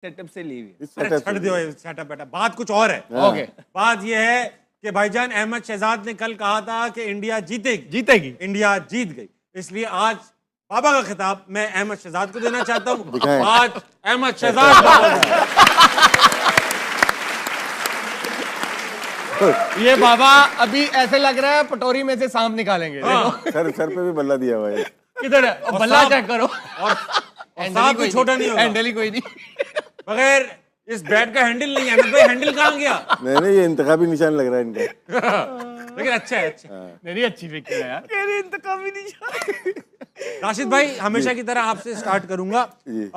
Setup से ली हुई है। अरे छड़ दो सेटअप बेटा, बात कुछ और है। ओके, बात यह है कि भाईजान अहमद शहजाद ने कल कहा था कि इंडिया जीतेगी। इंडिया जीत गई, इसलिए आज बाबा का खिताब मैं अहमद शहजाद को देना चाहता हूँ। दिखाएं। आज अहमद शहजाद बाबा ये बाबा अभी ऐसे लग रहा है पटोरी में से सांप निकालेंगे। देखो सर पे भी बल्ला दिया हुआ है। किधर है? और बल्ला सांप- चेक करो। और सांप भी छोटा नहीं होगा। हैंडल ही कोई नहीं। बगैर इस बैट का हैंडल नहीं है। अहमद भाई हैंडल कहाँ गया? नहीं ये इंतखाबी निशान लग रहा है इनका। लेकिन अच्छा है, अच्छा है। मेरी अच्छी पिक्चर है यार। इंतकामी नहीं। राशिद भाई हमेशा की तरह आपसे स्टार्ट करूंगा। जी।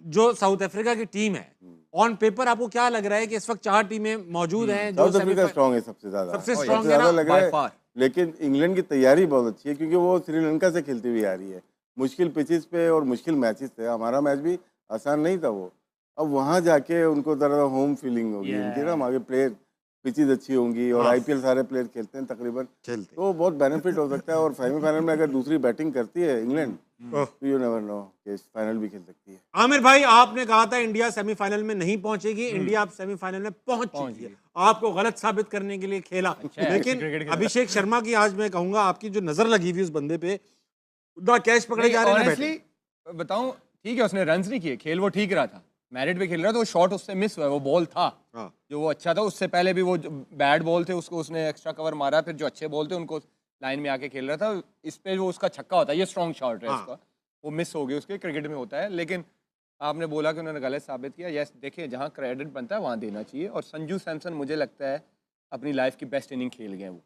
जो साउथ अफ्रीका की टीम है, ऑन पेपर आपको क्या लग रहा है कि इस वक्त 4 टीमें मौजूद हैं जो साउथ अफ्रीका स्ट्रांग है सबसे ज्यादा। सबसे strong है ज्यादा ना? लग रहा By है। far। लेकिन इंग्लैंड की तैयारी बहुत अच्छी है क्योंकि वो श्रीलंका से खेलती हुई आ रही है। मुश्किल पिचेस पे और मुश्किल मैचेस थे। हमारा मैच भी आसान नहीं था वो। अब वहां जाके उनको तरह होम फीलिंग होगी उनकी ना, आगे प्लेयर पिचेस अच्छी होंगी और आईपीएल सारे प्लेयर खेलते हैं तकरीबन, तो बहुत बेनिफिट हो सकता है। और सेमीफाइनल में अगर दूसरी बैटिंग करती है इंग्लैंड तो यू नेवर नो कि फाइनल भी खेल सकती है। आमिर भाई आपने कहा था इंडिया सेमीफाइनल में नहीं पहुंचेगी, इंडिया अब सेमीफाइनल में पहुंच चुकी है। आपको गलत साबित करने के लिए खेला। लेकिन अभिषेक शर्मा की आज मैं कहूंगा आपकी जो नजर लगी हुई उस बंदे पे, ना कैच पकड़े जा रहे हैं ना ऑनेस्टली बताऊं, ठीक है उसने रन्स नहीं किए, खेल वो ठीक रहा था, मेरिट पे खेल रहा था। वो शॉट उससे मिस हुआ है, वो बॉल था जो वो अच्छा था। उससे पहले भी वो बैड बॉल थे उसको उसने एक्स्ट्रा कवर मारा, फिर जो अच्छे बॉल थे उनको लाइन में आके खेल रहा था। इस पे वो उसका छक्का होता है, ये स्ट्रॉन्ग शॉट है इसका, वो मिस हो गया उसके, क्रिकेट में होता है। लेकिन आपने बोला कि उन्होंने गलत साबित किया। यस देखिए, जहाँ क्रेडिट बनता है वहाँ देना चाहिए। और संजू सैमसन मुझे लगता है अपनी लाइफ की बेस्ट इनिंग खेल गए वो,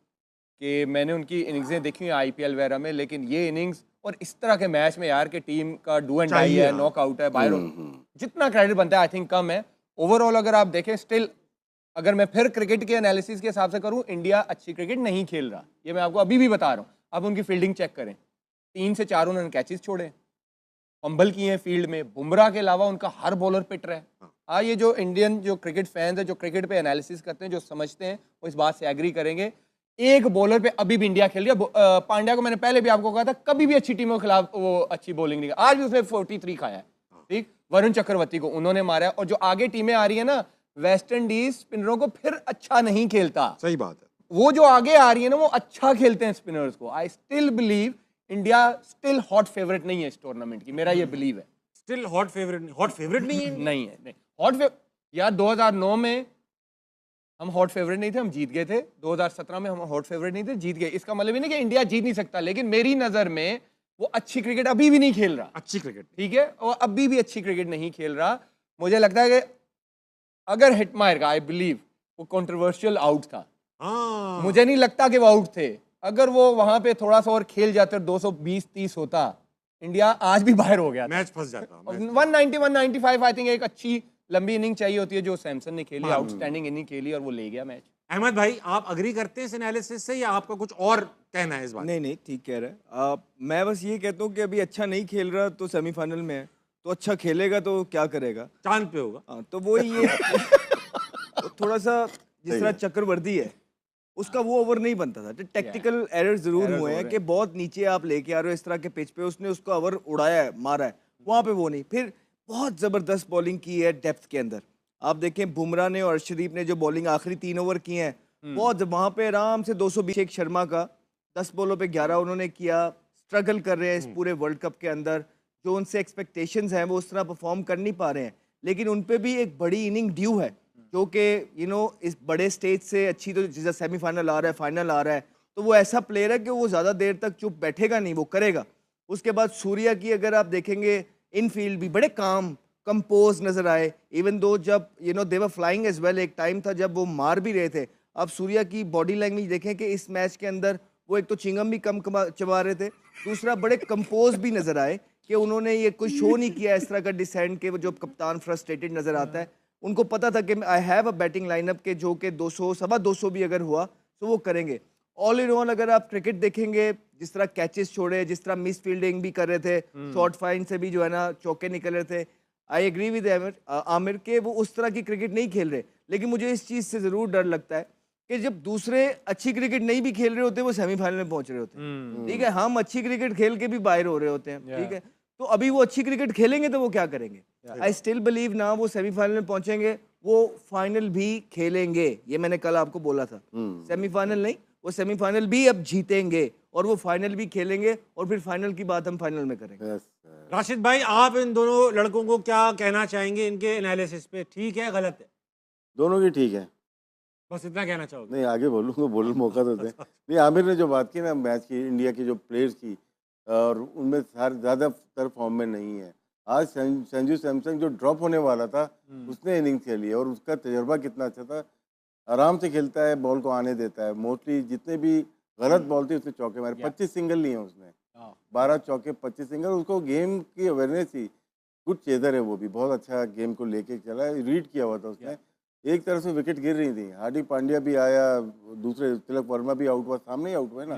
कि मैंने उनकी इनिंग्सें देखी हैं आईपीएल वगैरह में, लेकिन ये इनिंग्स और इस तरह के मैच में यार कि टीम का डू एंड डाई है, नॉकआउट है, बाहर जितना क्रेडिट बनता है आई थिंक कम है। ओवरऑल अगर आप देखें स्टिल, अगर मैं फिर क्रिकेट के एनालिसिस के हिसाब से करूं, इंडिया अच्छी क्रिकेट नहीं खेल रहा, ये मैं आपको अभी भी बता रहा हूँ। अब उनकी फील्डिंग चेक करें, 3 से 4 उन्होंने कैचेस छोड़े, फंबल किए हैं फील्ड में। बुमराह के अलावा उनका हर बॉलर पिट रहा है। ये जो इंडियन जो क्रिकेट फैंस है, जो क्रिकेट पे एनालिसिस करते हैं, जो समझते हैं, वो इस बात से एग्री करेंगे। एक बॉलर पे अभी भी इंडिया खेल रही है। पांड्या को मैंने पहले भी आपको कहा था, कभी भी अच्छी टीमों के खिलाफ वो अच्छी बॉलिंग नहीं, आज भी उसने 43 खाया है। ठीक, वरुण चक्रवर्ती को उन्होंने मारा है। और जो आगे टीमें आ रही है ना, वेस्ट इंडीज स्पिनरों को फिर अच्छा नहीं खेलता। सही बात है। वो जो आगे आ रही है ना, वो अच्छा खेलते हैं स्पिनर्स को। I still believe India still hot favourite नहीं है इस टूर्नामेंट की, मेरा ये बिलीव है। स्टिल हॉट फेवरेट नहीं है। नहीं है, नहीं हॉट यार 2009 में हम हॉट फेवरेट नहीं थे, हम जीत गए थे। 2017 में हम हॉट फेवरेट नहीं थे, जीत गए। इसका मतलब ही नहीं कि इंडिया जीत नहीं सकता, लेकिन मेरी नजर में वो अच्छी क्रिकेट अभी भी नहीं खेल रहा। अच्छी क्रिकेट ठीक है, और अभी भी अच्छी क्रिकेट नहीं खेल रहा। मुझे लगता है कि अगर हिट मारेगा, आई बिलीव वो कंट्रोवर्शियल आउट था। मुझे नहीं लगता कि वो आउट थे। अगर वो वहां पे थोड़ा सा और खेल जाते और 220-30 होता, इंडिया आज भी बाहर हो गया। मैच फंस जाता। 190 195 आई थिंक एक अच्छी लंबी इनिंग चाहिए होती है, जो सैमसन ने खेली, आउटस्टैंडिंग इनिंग खेली और वो ले गया मैच। अहमद भाई आप अग्री करते हैं इस एनालिसिस से या आपका कुछ और कहना है इस बात? नहीं ठीक कह रहे हैं। मैं बस ये कहता हूँ कि अभी अच्छा नहीं खेल रहा तो सेमीफाइनल में है, तो अच्छा खेलेगा तो क्या करेगा, चांद पे होगा। हाँ, तो वो ये तो थोड़ा सा जिस तरह चक्रवर्ती है उसका वो ओवर नहीं बनता था। टेक्निकल एरर जरूर हुए हैं कि बहुत नीचे आप लेके आ रहे हो इस तरह के पिच पे, उसने उसको ओवर उड़ाया है, मारा है, वहां पे वो नहीं। फिर बहुत जबरदस्त बॉलिंग की है डेप्थ के अंदर। आप देखें बुमराह ने और अर्शदीप ने जो बॉलिंग आखिरी 3 ओवर की हैं, बहुत वहां पे आराम से 220। शेख शर्मा का 10 बॉलों पे 11 उन्होंने किया। स्ट्रगल कर रहे हैं इस पूरे वर्ल्ड कप के अंदर, जो उनसे एक्सपेक्टेशंस हैं वो उस तरह परफॉर्म कर नहीं पा रहे हैं। लेकिन उन पे भी एक बड़ी इनिंग ड्यू है, जो कि इस बड़े स्टेज से अच्छी, तो जैसे सेमीफाइनल आ रहा है, फाइनल आ रहा है, तो वो ऐसा प्लेयर है कि वो ज़्यादा देर तक चुप बैठेगा नहीं, वो करेगा। उसके बाद सूर्या की अगर आप देखेंगे, इन फील्ड भी बड़े काम कंपोज नजर आए, इवन दो जब दे वर फ्लाइंग एज वेल। एक टाइम था जब वो मार भी रहे थे। अब सूर्या की बॉडी लैंग्वेज देखें कि इस मैच के अंदर वो एक तो चिंगम भी कम चबा रहे थे, दूसरा बड़े कंपोज भी नजर आए कि उन्होंने ये कोई शो नहीं किया इस तरह का डिसेंट के, वो जो कप्तान फ्रस्ट्रेटेड नजर आता है। उनको पता था कि I have a batting lineup के जो कि 200 सवा 200 भी अगर हुआ तो वो करेंगे। ऑल इन ऑल अगर आप क्रिकेट देखेंगे, जिस तरह कैचेस छोड़े, जिस तरह मिस फील्डिंग भी कर रहे थे, शॉर्ट फाइन से भी जो है ना चौके निकल रहे थे, आई एग्री विद आमिर के वो उस तरह की क्रिकेट नहीं खेल रहे। लेकिन मुझे इस चीज़ से ज़रूर डर लगता है कि जब दूसरे अच्छी क्रिकेट नहीं भी खेल रहे होते, वो सेमीफाइनल में पहुंच रहे होते हैं। ठीक है, हम अच्छी क्रिकेट खेल के भी बाहर हो रहे होते हैं। ठीक है, तो अभी वो अच्छी क्रिकेट खेलेंगे तो वो क्या करेंगे? आई स्टिल बिलीव ना वो सेमीफाइनल में पहुंचेंगे, वो फाइनल भी खेलेंगे, ये मैंने कल आपको बोला था। सेमीफाइनल नहीं, वो सेमीफाइनल भी अब जीतेंगे और वो फाइनल भी खेलेंगे और फिर फाइनल की बात हम फाइनल में करेंगे। Yes, राशिद भाई, आप इन दोनों लड़कों को क्या कहना चाहेंगे इनके एनालिसिस पे? ठीक है, गलत है? दोनों की ठीक है। बस इतना कहना चाहोगे? नहीं, आगे बोलूँगा, बोलने मौका तो दें। नहीं, आमिर ने जो बात की ना मैच की, इंडिया की जो प्लेयर्स की, और उनमें ज़्यादातर फॉर्म में नहीं है। आज संजू सैमसन जो ड्रॉप होने वाला था, उसने इनिंग खेली है और उसका तजर्बा कितना अच्छा था। आराम से खेलता है, बॉल को आने देता है। मोस्टली जितने भी गलत बॉल थी उसने चौके मारे, 25 सिंगल लिए हैं उसने, 12 चौके 25 सिंगल। उसको गेम की अवेयरनेस थी, गुड चेजर है वो भी, बहुत अच्छा गेम को लेके चला, रीड किया हुआ था उसने। एक तरफ से विकेट गिर रही थी, हार्दिक पांड्या भी आया, दूसरे तिलक वर्मा भी आउट हुआ, सामने ही आउट हुए ना,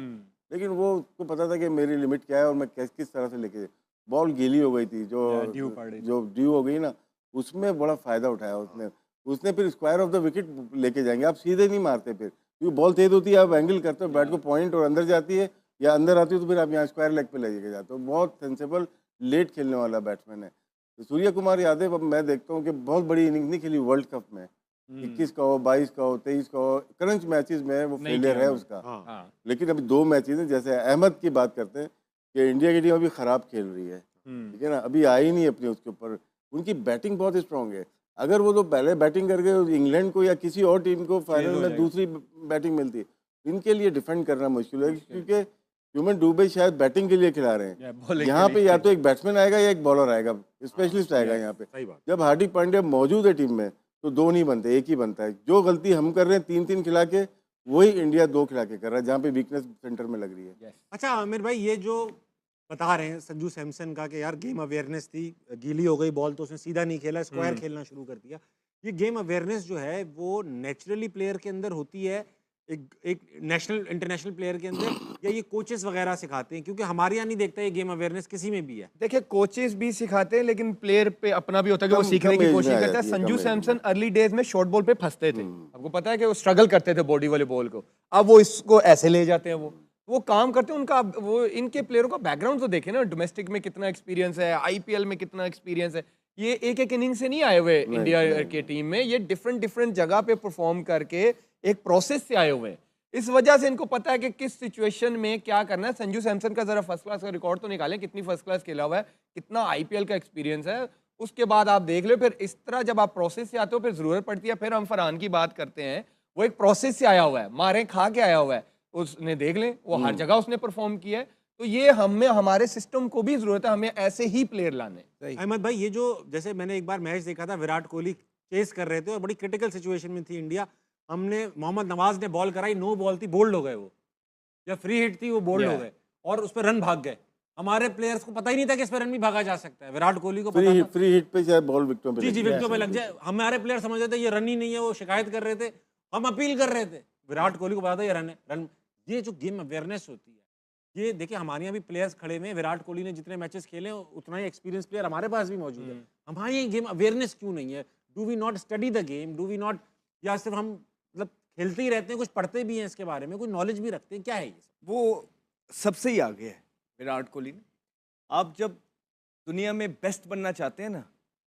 लेकिन वो उसको पता था कि मेरी लिमिट क्या है और मैं किस तरह से लेके, बॉल गीली हो गई थी, जो ड्यू हो गई ना, उसमें बड़ा फायदा उठाया उसने फिर स्क्वायर ऑफ द विकेट लेके जाएंगे। आप सीधे नहीं मारते फिर, क्योंकि बॉल तेज होती है, आप एंगल करते हो बैट को पॉइंट और अंदर जाती है, या अंदर आती है तो फिर आप यहाँ स्क्वायर लेग पे लेके जाते हो। बहुत सेंसेबल लेट खेलने वाला बैट्समैन है। तो सूर्य कुमार यादव, अब मैं देखता हूँ कि बहुत बड़ी इनिंग नहीं खेली वर्ल्ड कप में, 21 का हो, 22 का हो, 23 का हो, क्रंच मैचेस में वो फेलियर है उसका। लेकिन अभी 2 मैचेस हैं, जैसे अहमद की बात करते हैं कि इंडिया की टीम अभी खराब खेल रही है, ठीक है ना, अभी आई नहीं अपनी उसके ऊपर। उनकी बैटिंग बहुत स्ट्रांग है। अगर वो तो पहले बैटिंग करके इंग्लैंड को या किसी और टीम को फाइनल में दूसरी बैटिंग मिलती, इनके लिए डिफेंड करना मुश्किल है, क्योंकि ह्यूमन डूबे शायद बैटिंग के लिए खिला रहे हैं। यहाँ पे या तो एक बैट्समैन आएगा या एक बॉलर आएगा, स्पेशलिस्ट आएगा यहाँ पे। जब हार्दिक पांड्या मौजूद है टीम में तो 2 नहीं बनते, एक ही बनता है। जो गलती हम कर रहे हैं 3-3 खिला के, वही इंडिया 2 खिला के कर रहा है, जहाँ पे वीकनेस सेंटर में लग रही है। अच्छा आमिर भाई, ये जो बता रहे हैं संजू सैमसन का कि यार गेम अवेयरनेस थी, गीली हो गई बॉल तो उसने सीधा नहीं खेला, स्क्वायर खेलना शुरू कर दिया। ये गेम अवेयरनेस जो है वो नेचुरली प्लेयर के अंदर होती है, एक नेशनल इंटरनेशनल प्लेयर के अंदर, या ये कोचेस वगैरह सिखाते हैं? क्योंकि हमारे यहाँ नहीं देखता ये गेम अवेयरनेस किसी में भी है। देखिए, कोचेस भी सिखाते हैं, लेकिन प्लेयर पे अपना भी होता है कि वो सीखने की कोशिश करता है। संजू सैमसन अर्ली डेज में शॉर्ट बॉल पे फंसते थे, आपको पता है कि वो स्ट्रगल करते थे बॉडी वाले बॉल को। अब वो इसको ऐसे ले जाते हैं, वो काम करते हैं। उनका वो इनके प्लेयरों का बैकग्राउंड तो देखे ना, डोमेस्टिक में कितना एक्सपीरियंस है, आईपीएल में कितना एक्सपीरियंस है। ये एक इनिंग से नहीं आए हुए इंडिया के टीम में, ये डिफरेंट जगह पे परफॉर्म करके एक प्रोसेस से आए हुए हैं। इस वजह से इनको पता है कि किस सिचुएशन में क्या करना है। संजू सैमसन का जरा फर्स्ट क्लास का रिकॉर्ड तो निकालें, कितनी फर्स्ट क्लास खेला हुआ है, कितना आईपीएल का एक्सपीरियंस है, उसके बाद आप देख लो। फिर इस तरह जब आप प्रोसेस से आते हो, फिर जरूरत पड़ती है, फिर हम फरहान की बात करते हैं, वो एक प्रोसेस से आया हुआ है, मारे खा के आया हुआ है, उसने देख लें वो हर जगह उसने परफॉर्म किया है। तो ये हमें, हमारे सिस्टम को भी जरूरत है, हमें ऐसे ही प्लेयर लाने। अहमद भाई, ये जो जैसे मैंने एक बार मैच देखा था, विराट कोहली चेस कर रहे थे और बड़ी क्रिटिकल सिचुएशन में थी इंडिया, हमने मोहम्मद नवाज ने बॉल कराई, नो बॉल थी, बोल्ड हो गए वो, या फ्री हिट थी वो बोल्ड हो गए और उस पर रन भाग गए। हमारे प्लेयर्स को पता ही नहीं था कि इस पर रन भी भागा जा सकता है। विराट कोहली को पता था, फ्री हिट पे चाहे बॉल विकेटों पे जी विकेटों पे लग जाए। हमारे प्लेयर समझ रहे थे ये रन ही नहीं है, वो शिकायत कर रहे थे, हम अपील कर रहे थे। विराट कोहली को पता था ये रन है, रन। ये जो गेम अवेयरनेस होती है, ये देखिए हमारे यहाँ भी प्लेयर्स खड़े में, विराट कोहली ने जितने मैचेस खेले उतना ही एक्सपीरियंस प्लेयर हमारे पास भी मौजूद है। हमारे यहाँ गेम अवेयरनेस क्यों नहीं है? Do we not study the game? Do we not, या सिर्फ हम मतलब खेलते ही रहते हैं, कुछ पढ़ते भी हैं इसके बारे में, कोई नॉलेज भी रखते हैं? क्या है ये? वो सबसे ही आगे है विराट कोहली ने। आप जब दुनिया में बेस्ट बनना चाहते हैं ना,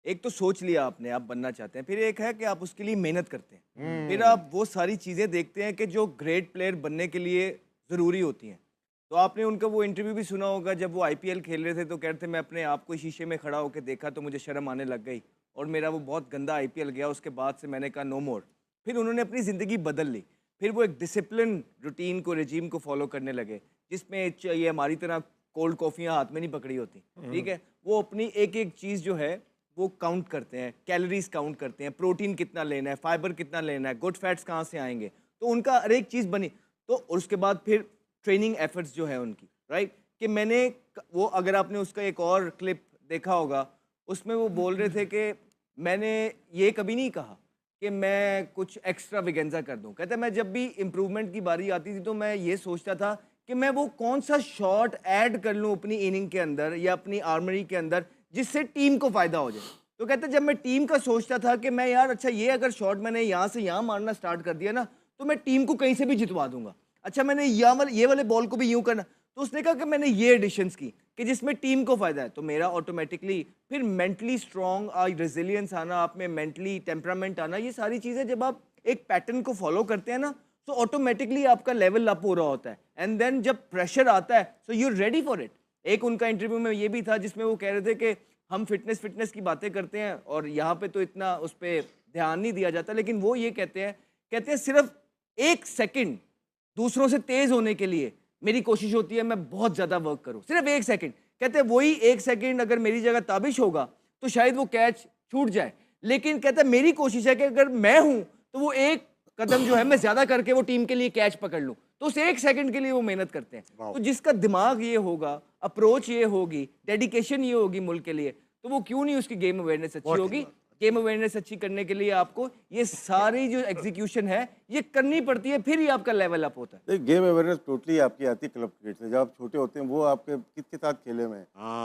एक तो सोच लिया आपने आप बनना चाहते हैं, फिर एक है कि आप उसके लिए मेहनत करते हैं, फिर आप वो सारी चीज़ें देखते हैं कि जो ग्रेट प्लेयर बनने के लिए ज़रूरी होती हैं। तो आपने उनका वो इंटरव्यू भी सुना होगा, जब वो आईपीएल खेल रहे थे तो कहते थे मैं अपने आप को शीशे में खड़ा होकर देखा तो मुझे शर्म आने लग गई और मेरा वो बहुत गंदा आईपीएल गया, उसके बाद से मैंने कहा नो मोर। फिर उन्होंने अपनी ज़िंदगी बदल ली, फिर वो एक डिसिप्लिन रूटीन को, रेजीम को फॉलो करने लगे, जिसमें ये हमारी तरह कोल्ड कॉफ़ियाँ हाथ में नहीं पकड़ी होती, ठीक है। वो अपनी एक एक चीज़ जो है वो काउंट करते हैं, कैलोरीज काउंट करते हैं, प्रोटीन कितना लेना है, फाइबर कितना लेना है, गुड फैट्स कहाँ से आएंगे, तो उनका हर एक चीज़ बनी। तो और उसके बाद फिर ट्रेनिंग एफर्ट्स जो है उनकी, राइट, कि मैंने वो, अगर आपने उसका एक और क्लिप देखा होगा, उसमें वो बोल रहे थे कि मैंने ये कभी नहीं कहा कि मैं कुछ एक्स्ट्रा विगेंजा कर दूं। कहते मैं जब भी इम्प्रूवमेंट की बारी आती थी तो मैं ये सोचता था कि मैं वो कौन सा शॉट ऐड कर लूं अपनी इनिंग के अंदर या अपनी आर्मरी के अंदर जिससे टीम को फ़ायदा हो जाए। तो कहते जब मैं टीम का सोचता था कि मैं यार अच्छा ये अगर शॉट मैंने यहाँ से यहाँ मारना स्टार्ट कर दिया ना तो मैं टीम को कहीं से भी जितवा दूंगा, अच्छा मैंने ये वाले बॉल को भी यूं करना, तो उसने कहा कि मैंने ये एडिशंस की कि जिसमें टीम को फायदा है, तो मेरा ऑटोमेटिकली फिर मेंटली स्ट्रांग, रेजिलियंस आना, आप में मेंटली टेम्परामेंट आना, ये सारी चीज़ें जब आप एक पैटर्न को फॉलो करते हैं ना, तो ऑटोमेटिकली आपका लेवल अप हो रहा होता है। एंड देन जब प्रेशर आता है, so you are ready for it. एक उनका इंटरव्यू में ये भी था जिसमें वो कह रहे थे कि हम फिटनेस की बातें करते हैं और यहाँ पे तो इतना उस पर ध्यान नहीं दिया जाता, लेकिन वो ये कहते हैं सिर्फ 1 सेकंड दूसरों से तेज होने के लिए मेरी कोशिश होती है मैं बहुत ज़्यादा वर्क करूं, सिर्फ 1 सेकंड। कहते हैं वही 1 सेकंड अगर मेरी जगह ताबिश होगा तो शायद वो कैच छूट जाए, लेकिन कहता है मेरी कोशिश है कि अगर मैं हूं तो वो 1 कदम जो है मैं ज़्यादा करके वो टीम के लिए कैच पकड़ लूं। तो उस 1 सेकंड के लिए वो मेहनत करते हैं। तो जिसका दिमाग ये होगा, अप्रोच ये होगी, डेडिकेशन ये होगी मुल्क के लिए, तो वो क्यों नहीं उसकी गेम अवेयरनेस अच्छी होगी। गेम अवेयरनेस अच्छी करने के लिए आपको ये सारी जो एग्जीक्यूशन है ये करनी पड़ती है, फिर ही आपका लेवल अप होता है। गेम अवेयरनेस टोटली आपकी आती है क्लब क्रिकेट से। जब आप छोटे होते हैं वो आपके किसके साथ खेले में,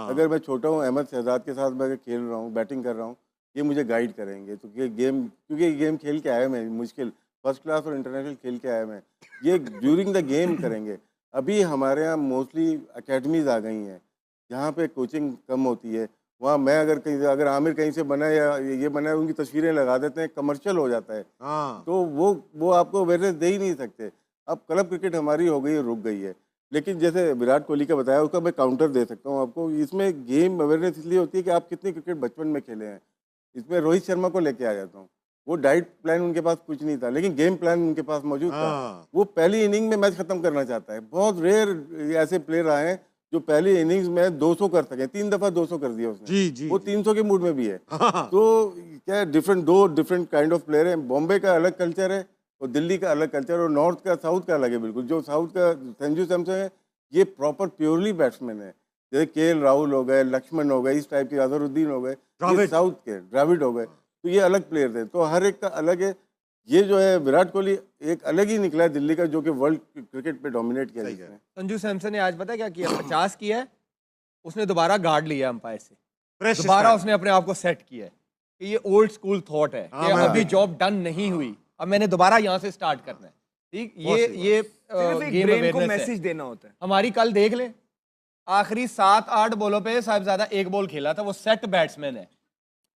अगर मैं छोटा हूँ अहमद शहजाद के साथ मैं अगर खेल रहा हूँ, बैटिंग कर रहा हूँ, ये मुझे गाइड करेंगे। तो ये गेम, क्योंकि ये गेम खेल के आया मैं मुश्किल फर्स्ट क्लास और इंटरनेशनल खेल के आया मैं, ये ड्यूरिंग द गेम करेंगे। अभी हमारे यहाँ मोस्टली अकेडमीज आ गई हैं जहाँ पे कोचिंग कम होती है। वहाँ मैं अगर आमिर कहीं से बना या ये बना है, उनकी तस्वीरें लगा देते हैं, कमर्शियल हो जाता है। तो वो आपको अवेयरनेस दे ही नहीं सकते। अब क्लब क्रिकेट हमारी हो गई है, रुक गई है। लेकिन जैसे विराट कोहली का बताया, उसका मैं काउंटर दे सकता हूँ आपको। इसमें गेम अवेयरनेस इसलिए होती है कि आप कितनी क्रिकेट बचपन में खेले हैं। इसमें रोहित शर्मा को लेके आ जाता हूँ, वो डाइट प्लान उनके पास कुछ नहीं था, लेकिन गेम प्लान उनके पास मौजूद था। वो पहली इनिंग में मैच खत्म करना चाहता है। बहुत रेयर ऐसे प्लेयर आए हैं जो पहली इनिंग्स में 200 कर सके। 3 दफा 200 कर दिया उसने। जी, वो 300 के मूड में भी है। तो क्या दो डिफरेंट काइंड ऑफ प्लेयर है। बॉम्बे का अलग कल्चर है और दिल्ली का अलग कल्चर, और नॉर्थ का साउथ का अलग है बिल्कुल। जो साउथ का संजू सैमसन है, ये प्रॉपर प्योरली बैट्समैन है। जैसे केएल राहुल हो गए, लक्ष्मण हो गए, इस टाइप के, अजहरुद्दीन हो गए, ये साउथ के, द्रविड़ हो गए, तो ये अलग प्लेयर थे। तो हर एक का अलग है। ये जो है विराट कोहली एक अलग ही निकला है दिल्ली का, जो कि वर्ल्ड क्रिकेट पे डोमिनेट किया जिसने। संजू सैमसन ने आज पता है क्या किया? 50 किया है, उसने दोबारा गार्ड लिया अंपायर से, दोबारा उसने अपने आप को सेट किया है कि ये ओल्ड स्कूल थॉट है कि अभी जॉब डन नहीं हुई, अब मैंने दोबारा यहाँ से स्टार्ट करना है। ठीक, ये गेम अवेयरनेस मैसेज देना होता है। हमारी कल देख ले, आखिरी 7-8 बॉलों पे साहिबजादा 1 बॉल खेला था, वो सेट बैट्समैन है।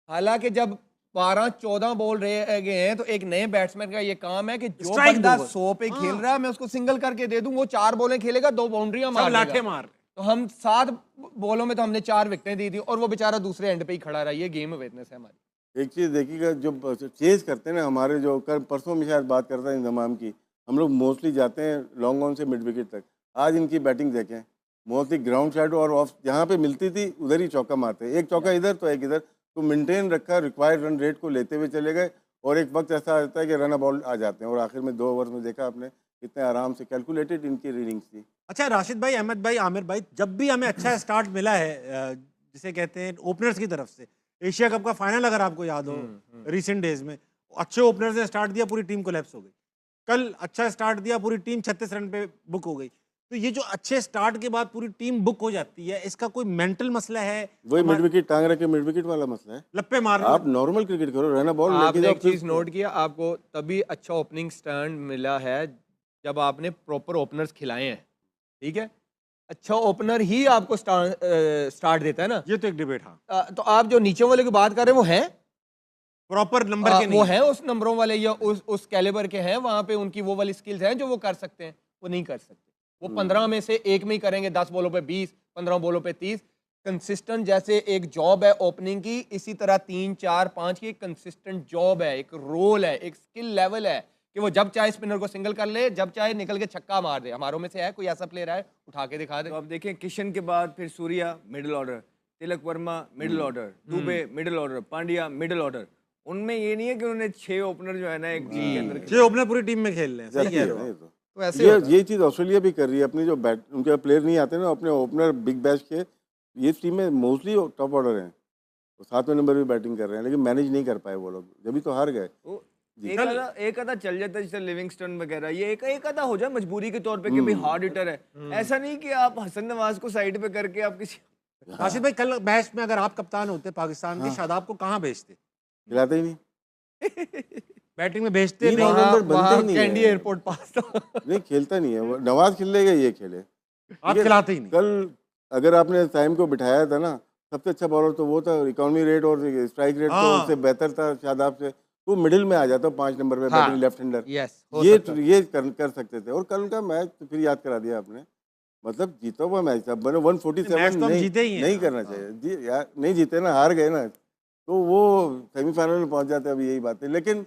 हालांकि जब 12-14 बॉल रह गए हैं, तो एक नए बैट्समैन का ये काम है कि जो बंदा 100 पे खेल रहा है मैं उसको सिंगल करके दे दूं, वो 4 बॉलें खेलेगा, 2 बाउंड्रियां मार। तो हम 7 बॉलों में तो हमने 4 विकेटें दी थी और वो बेचारा दूसरे एंड पे ही खड़ा रहा। ये गेम अवेयरनेस है हमारी। एक चीज़ देखिएगा, जो चेज करते हैं ना हमारे, जो कल परसों में शायद बात करता है इंतजाम की, हम लोग मोस्टली जाते हैं लॉन्ग ऑन से मिड विकेट तक। आज इनकी बैटिंग देखें, मोस्टली ग्राउंड साइड और ऑफ जहाँ पे मिलती थी उधर ही चौका मारते, एक चौका इधर तो एक इधर, तो मेंटेन रखा, रिक्वायर्ड रन रेट को लेते हुए चले गए। और एक वक्त ऐसा आता है कि रन बॉल आ जाते हैं, और आखिर में 2 ओवर में देखा आपने कितने आराम से कैलकुलेटेड इनकी रीडिंग्स थी। अच्छा राशिद भाई, अहमद भाई, आमिर भाई, जब भी हमें अच्छा स्टार्ट मिला है जिसे कहते हैं ओपनर्स की तरफ से, एशिया कप का फाइनल अगर आपको याद हो रिसेंट डेज में, अच्छे ओपनर्स ने स्टार्ट दिया, पूरी टीम कोलैप्स हो गई। कल अच्छा स्टार्ट दिया, पूरी टीम 36 रन पे बुक हो गई। तो ये जो अच्छे स्टार्ट के बाद पूरी टीम बुक हो जाती है, इसका कोई मेंटल मसला है? वही मिड विकेट टांग रखे, मिड विकेट वाला मसला है। लप्पे मारना, आप नॉर्मल क्रिकेट करो, रहना बॉल लेके आपने जाओ। एक चीज नोट किया, आपको तभी अच्छा ओपनिंग स्टैंड मिला है जब आपने प्रॉपर ओपनर्स खिलाए हैं। ठीक है, अच्छा ओपनर ही आपको स्टार्ट देता है ना। ये तो एक डिबेट। हाँ, तो आप जो नीचे वाले की बात कर रहे हैं वो हैं प्रॉपर नंबर के नहीं, वो हैं उस नंबरों वाले या उस कैलिबर के हैं, वहां पे उनकी वो वाली स्किल्स हैं जो वो कर सकते हैं, वो नहीं कर सकते। वो 15 में से एक में ही करेंगे, 10 बॉलों पे 20, 15 बॉलों पे 30। कंसिस्टेंट जैसे एक जॉब है ओपनिंग की, इसी तरह 3, 4, 5 की कंसिस्टेंट जॉब है, एक रोल है, एक स्किल लेवल है कि वो जब चाहे स्पिनर को सिंगल कर ले, जब चाहे निकल के छक्का मार दे। हमारों में से है कोई ऐसा प्लेयर है, उठा के दिखा दे। तो आप देखें किशन के बाद फिर Surya middle order, Tilak Varma middle order, Dube middle order, Pandya middle order. उनमें ये नहीं है कि उन्होंने 6 ओपनर जो है ना एक टीम के अंदर 6 ओपनर पूरी टीम में खेल रहे हैं। सही कह रहे हो। तो ऐसे ये चीज़ ऑस्ट्रेलिया भी कर रही है अपनी, जो उनके प्लेयर नहीं आते ना, अपने ओपनर बिग बैश के, ये टीम में मोस्टली टॉप ऑर्डर हैं, तो 7वें नंबर भी बैटिंग कर रहे हैं, लेकिन मैनेज नहीं कर पाए वो लोग, जब भी तो हार गए। एक आधा चल जाता है, जैसे लिविंगस्टन वगैरह, ये एक आधा हो जाए मजबूरी के तौर पे कि भाई हार्ड हिटर है। ऐसा नहीं कि आप हसन नवाज को साइड पे करके आप किसी। राशिद भाई, कल मैच में अगर आप कप्तान होते पाकिस्तान के, शादाब को कहाँ भेजते? खिलाते ही नहीं, बैटिंग में भेजते तीन नहीं। नंबर बनते ही नहीं है। कैंडी एयरपोर्ट पास था। नहीं खेलता नहीं है वो। नवाज खेलेगा, ये खेले, आप खिलाते ही नहीं। कल अगर आपने साइम को बिठाया था ना, सबसे अच्छा बॉलर तो वो था, इकोनॉमी रेट और स्ट्राइक रेट तो उससे बेहतर था शादाब से, तो मिडिल में आ जाता 5 नंबर पे बैटिंग लेफ्ट हैंडर। ये कर सकते थे। और कल का मैच तो फिर याद करा दिया आपने, मतलब जीता हुआ मैच था। 147 नहीं करना चाहिए यार, नहीं जीते ना, हार गए ना, तो वो सेमीफाइनल में पहुंच जाते। अभी यही बात है, लेकिन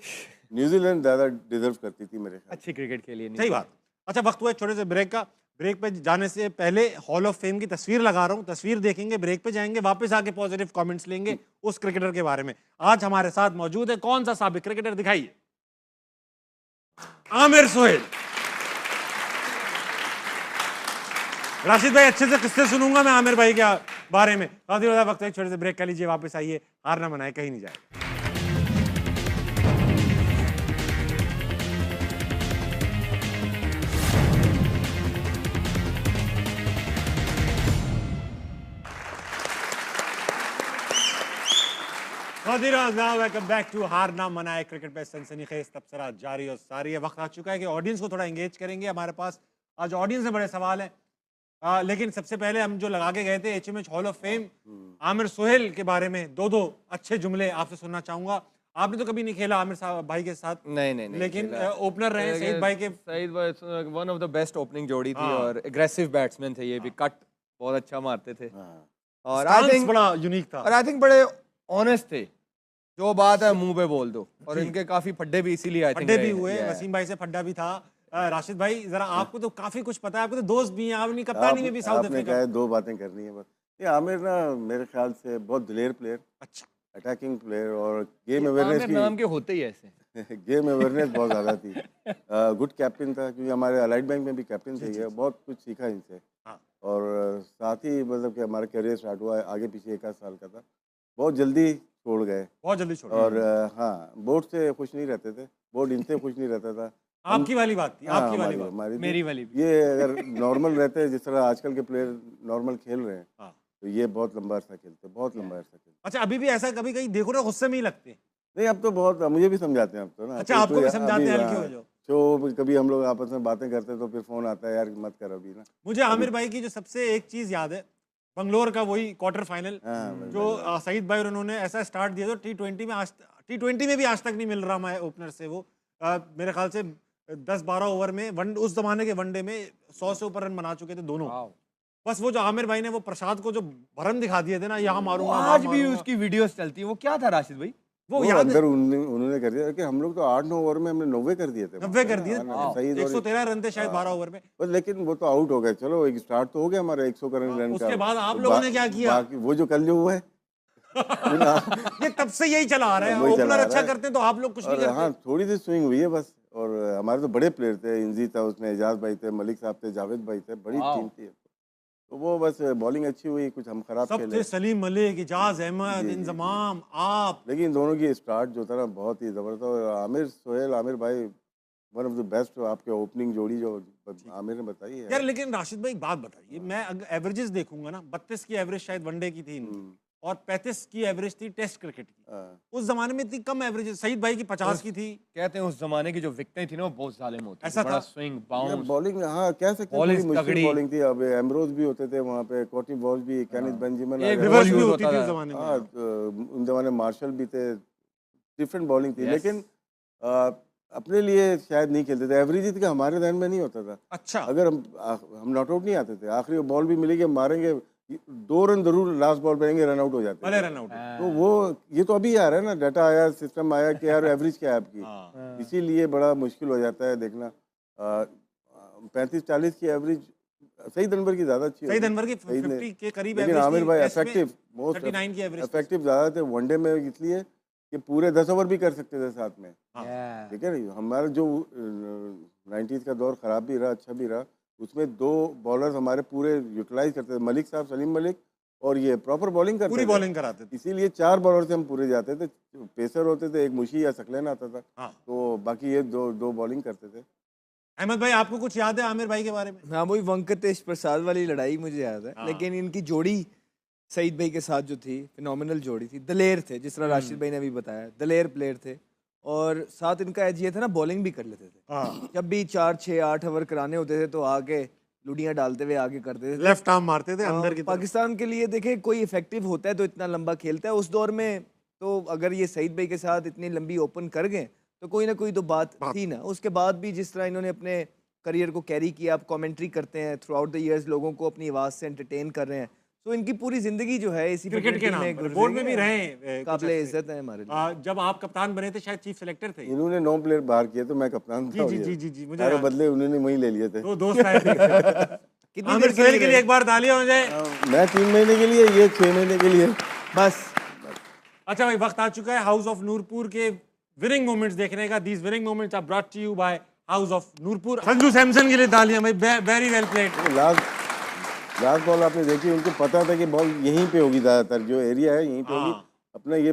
न्यूजीलैंड ज्यादा डिजर्व करती थी मेरे ख्याल। अच्छी क्रिकेट खेली सही बात। अच्छा, वक्त हुआ छोटे से ब्रेक का। ब्रेक पे जाने से पहले हॉल ऑफ फेम की तस्वीर लगा रहा हूं, तस्वीर देखेंगे, ब्रेक पे जाएंगे, वापस आके पॉजिटिव कमेंट्स लेंगे उस क्रिकेटर के बारे में। आज हमारे साथ मौजूद है कौन सा साबिक क्रिकेटर, दिखाइए, आमिर सोहेल। राशिद भाई, अच्छे से किस्से सुनूंगा मैं आमिर भाई के बारे में। वक्त है छोटे से ब्रेक कर लीजिए, वापस आइए, हार ना मनाए, कहीं नहीं जाए। वेलकम बैक टू हार ना मनाए क्रिकेट पे सनसनीखेज तबसरा जारी और सारी है। वक्त आ चुका है कि ऑडियंस को थोड़ा एंगेज करेंगे। हमारे पास आज ऑडियंस में बड़े सवाल हैं, लेकिन सबसे पहले हम जो लगा के गए थे HMH hall of fame, Aamir Sohail के बारे में दो अच्छे जुमले आपसे सुनना चाहूंगा। आपने तो कभी नहीं खेला आमिर साहब भाई के साथ? नहीं, लेकिन ओपनर रहे सईद भाई के। सईद भाई one of the best opening जोड़ी थी और एग्रेसिव बैट्समैन थे ये भी, कट बहुत अच्छा मारते थे और आई थिंक बड़ा यूनिक था, और आई थिंक बड़े ऑनेस्ट थे, जो बात है मुंह पे बोल दो। और इनके काफी फड्डे भी इसीलिए आई थिंक फड्डे भी हुए, वसीम भाई से फड्डा भी था। राशिद भाई, जरा आपको तो काफी कुछ पता है, आपको तो दोस्त भी हैं, आपने कप्तानी में भी साउथ अफ्रीका। आपने दो बातें करनी है बस। ये आमिर ना मेरे ख्याल से बहुत दिलेर प्लेयर, अच्छा अटैकिंग प्लेयर, और गेम अवेयरनेस की, नाम के होते ही ऐसे गेम अवेयरनेस बहुत ज़्यादा थी। गुड कैप्टन था, क्योंकि हमारे अलाइड बैंक में भी कैप्टन थे ये, बहुत कुछ सीखा इनसे। और साथ ही मतलब कि हमारा करियर स्टार्ट हुआ आगे पीछे 1 साल का था, बहुत जल्दी छोड़ गए, बहुत जल्दी छोड़। और हाँ, बोर्ड से खुश नहीं रहते थे, बोर्ड इनसे खुश नहीं रहता था। आपकी वाली बात थी, आपकी वाली बात, हमारी मेरी वाली भी। ये अगर नॉर्मल रहते जिस तरह आजकल के प्लेयर नॉर्मल खेल रहे हैं, तो ये बहुत लंबा अर्सा खेलते, बहुत लंबा अर्सा खेलते। अच्छा, अभी भी ऐसा कभी कहीं देखो ना, गुस्से में ही लगते? नहीं, अब तो बहुत, मुझे भी समझाते हैं अब तो ना। अच्छा, आपको भी समझाते हैं, हल्के हो जाओ। तो कभी हम लोग आपस में बातें करते हैं तो फिर फोन आता है, यार मत कर अभी ना। मुझे आमिर भाई की जो सबसे एक चीज याद है, बंगलोर का वही क्वार्टर फाइनल, जो सईद भाई और उन्होंने ऐसा स्टार्ट दिया था। T20 में T20 में भी आज तक नहीं मिल रहा हमारे ओपनर से वो। मेरे ख्याल से 10-12 ओवर में उस जमाने के वनडे में 100 से ऊपर रन बना चुके थे दोनों। बस वो जो आमिर भाई ने वो प्रसाद को जो भरम दिखा दिए थे ना, यहाँ मारूंगा, आज भी उसकी वीडियोस चलती है। वो क्या था राशिद भाई? वो अंदर उन्होंने कर दिया कि हम लोग तो 8-9 ओवर में हमने 90 कर दिए थे। 90 कर दिए, 113 रन थे शायद 12 ओवर में। बस, लेकिन वो तो आउट हो गए। चलो, एक स्टार्ट तो हो गया हमारा 100 रन का। उसके बाद आप लोगों ने क्या किया? वो जो कल जो हुआ है ये तब से यही चला आ रहा है। ओपनर अच्छा करते हैं तो आप लोग कुछ नहीं करते। हाँ, थोड़ी सी स्विंग हुई है बस। और हमारे तो बड़े प्लेयर थे, इंजी था उसमें, एजाज भाई थे, मलिक साहब थे, जावेद भाई थे, बड़ी टीम थी। तो वो बस बॉलिंग अच्छी हुई, कुछ हम खराब सब खेले। थे, सलीम मलिक, इजाज अहमद, इंजमाम, आप। लेकिन दोनों की स्टार्ट जो था ना बहुत ही जबरदस्त। और आमिर सोहेल, आमिर भाई वन ऑफ द बेस्ट आपके ओपनिंग जोड़ी जो आमिर ने बताई है। यार लेकिन राशिद भाई एक बात बताइए, मैं अगर एवरेजेस देखूंगा ना, 32 की एवरेज शायद वनडे की थी और 35 की एवरेज थी टेस्ट क्रिकेट की। उस जमाने में इतनी कम एवरेज, सईद भाई की 50 की थी। कहते हैं उस जमाने की जो विकेटें थी ना वो बहुत जालिम होती थी। ऐसा बड़ा था? स्विंग, बाउंस, बॉलिंग, हाँ कह सकते हैं, मुश्किल बॉलिंग थी। अब एम्ब्रोज भी होते थे वहाँ पे, कॉटी बॉल भी, केनिथ बेंजामिन, रिवर्स भी होती थी उस जमाने में। हाँ, उन जमाने मार्शल भी थे, डिफरेंट बॉलिंग थी। लेकिन अपने लिए शायद नहीं खेलते थे। एवरेज का हमारे ध्यान में नहीं होता था। अच्छा, अगर हम नॉट आउट नहीं आते थे, आखिरी बॉल भी मिलेगी, मारेंगे 2 रन जरूर लास्ट बॉल पेंगे, रन आउट हो जाते भले रन आउट। तो वो ये तो अभी आ रहा है ना, डाटा आया, सिस्टम आया कि यार एवरेज क्या है आपकी, इसीलिए बड़ा मुश्किल हो जाता है देखना। 35-40 की एवरेज सईद अनवर की ज्यादा अच्छी, सईद अनवर की 50 के करीब लेकिन एवरेज आमिर थी। भाई टेस्ट में इफेक्टिव, मोस्ट 39 की एवरेज। इफेक्टिव ज्यादा थे वनडे में, इसलिए कि पूरे 10 ओवर भी कर सकते थे साथ में। ठीक है नहीं, हमारा जो 90s का दौर खराब भी रहा, अच्छा भी रहा, उसमें 2 बॉलर्स हमारे पूरे यूटिलाइज करते थे, मलिक साहब, सलीम मलिक, और ये प्रॉपर बॉलिंग करते पूरी बॉलिंग कराते थे। इसीलिए 4 बॉलर से हम पूरे जाते थे। पेसर होते थे, एक मुशी या सकलेन आता था, तो बाकी ये दो बॉलिंग करते थे। अहमद भाई, आपको कुछ याद है आमिर भाई के बारे में? हाँ, वही वेंकटेश प्रसाद वाली लड़ाई मुझे याद है। लेकिन इनकी जोड़ी सईद भाई के साथ जो थी, फिनोमिनल जोड़ी थी। दलेर थे, जिस तरह राशिद भाई ने अभी बताया, दलेर प्लेयर थे। और साथ इनका एज ये था ना, बॉलिंग भी कर लेते थे। जब भी 4, 6, 8 ओवर कराने होते थे तो आके लुडियां डालते हुए आगे करते थे। लेफ्ट आर्म मारते थे अंदर की तरफ। पाकिस्तान के लिए देखें कोई इफेक्टिव होता है तो इतना लंबा खेलता है। उस दौर में तो अगर ये सईद भाई के साथ इतनी लंबी ओपन कर गए तो कोई ना कोई तो बात थी ना। उसके बाद भी जिस तरह इन्होंने अपने करियर को कैरी किया, आप कमेंट्री करते हैं थ्रू आउट द ईयर्स, लोगों को अपनी आवाज़ से एंटरटेन कर रहे हैं, तो इनकी पूरी जिंदगी जो है इसी क्रिकेट के नाम पर बोर्ड में भी रहे काबिले इज्जत है हमारे लिए। जब आप कप्तान बने थे शायद चीफ सेलेक्टर थे। इन्होंने 9 प्लेयर बाहर किए तो मैं कप्तान था। जी मुझे सारे बदले उन्होंने वही ले लिए थे। तो दोस्त आए थे। आमिर सुहेल के लिए एक बार तालियां हो जाए। मैं 3 महीने के लिए, ये 6 महीने के लिए बस। अच्छा भाई, वक्त आ चुका है हाउस ऑफ नूरपुर के विनिंग मोमेंट्स देखने का। These winning moments are brought to you by house of Noorpur. Sanju Samson के लिए तालियां भाई, very well played. Last ball आपने देखी, उनको पता था कि बॉल यहीं पे होगी, ज्यादातर जो एरिया है यहीं पे होगी। अपना ये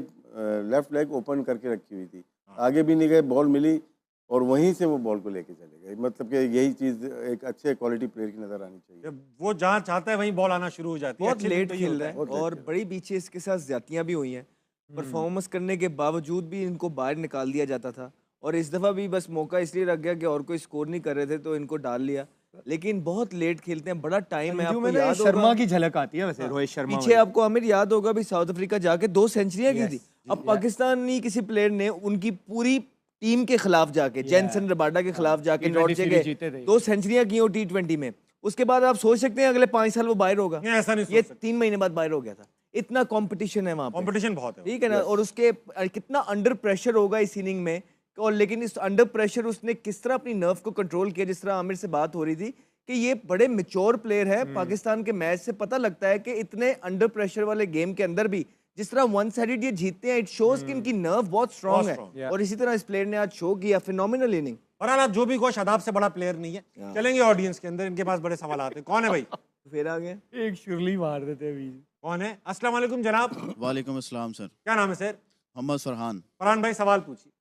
लेफ्ट लेग ओपन करके रखी हुई थी, आगे भी नहीं गए, बॉल मिली और वहीं से वो बॉल को लेके चले गए। मतलब कि यही चीज एक अच्छे क्वालिटी प्लेयर की नजर आनी चाहिए। वो जहाँ चाहता है वहीं बॉल आना शुरू हो जाती है। बहुत लेट खेल रहा है और बड़ी पीछे इसके साथ ज्यादतियां भी हुई हैं। परफॉर्मेंस करने के बावजूद भी इनको बाहर निकाल दिया जाता था और इस दफा भी बस मौका इसलिए रख गया कि और कोई स्कोर नहीं कर रहे थे तो इनको डाल लिया। लेकिन बहुत लेट खेलते हैं, बड़ा टाइम है। आपको याद होगा शर्मा की झलक आती है वैसे, रोहित शर्मा पीछे आपको आमिर याद होगा भी साउथ अफ्रीका जाके 2 सेंचुरियां की थी। अब पाकिस्तानी किसी प्लेयर ने उनकी पूरी टीम के खिलाफ जाके, जेनसन रबाडा के खिलाफ जाके नॉट जगह 2 सेंचुरियां की हो T20 में। उसके बाद आप सोच सकते हैं अगले 5 साल वो बाहर होगा। ऐसा नहीं, ये 3 महीने बाद बाहर हो गया था। इतना कंपटीशन है वहाँ पे, कंपटीशन बहुत है, ठीक है ना। और उसके कितना अंडर प्रेशर होगा इस इनिंग में। और लेकिन इस अंडर प्रेशर उसने किस तरह अपनी नर्व को कंट्रोल किया। जिस तरह आमिर से बात हो रही थी कि ये बड़े मैच्योर प्लेयर है। पाकिस्तान के मैच से पता लगता है कि इतने अंडर प्रेशर वाले गेम के अंदर भी जिस तरह वन साइडेड ये जीतते हैं, इट शोज कि इनकी नर्व बहुत स्ट्रांग है। और इसी तरह इस प्लेयर ने आज शो किया, फिनोमिनल इनिंग। और जो भी कोई शादाब से बड़ा प्लेयर नहीं है। चलेंगे ऑडियंस के अंदर, इनके पास बड़े सवाल आते हैं। कौन है भाई? फिर आ गए एक शुरली मार देते अभी। कौन है? अस्सलाम वालेकुम जनाब। वालेकुम अस्सलाम सर। क्या नाम है सर? मोहम्मद फरहान। फरहान भाई सवाल पूछिए।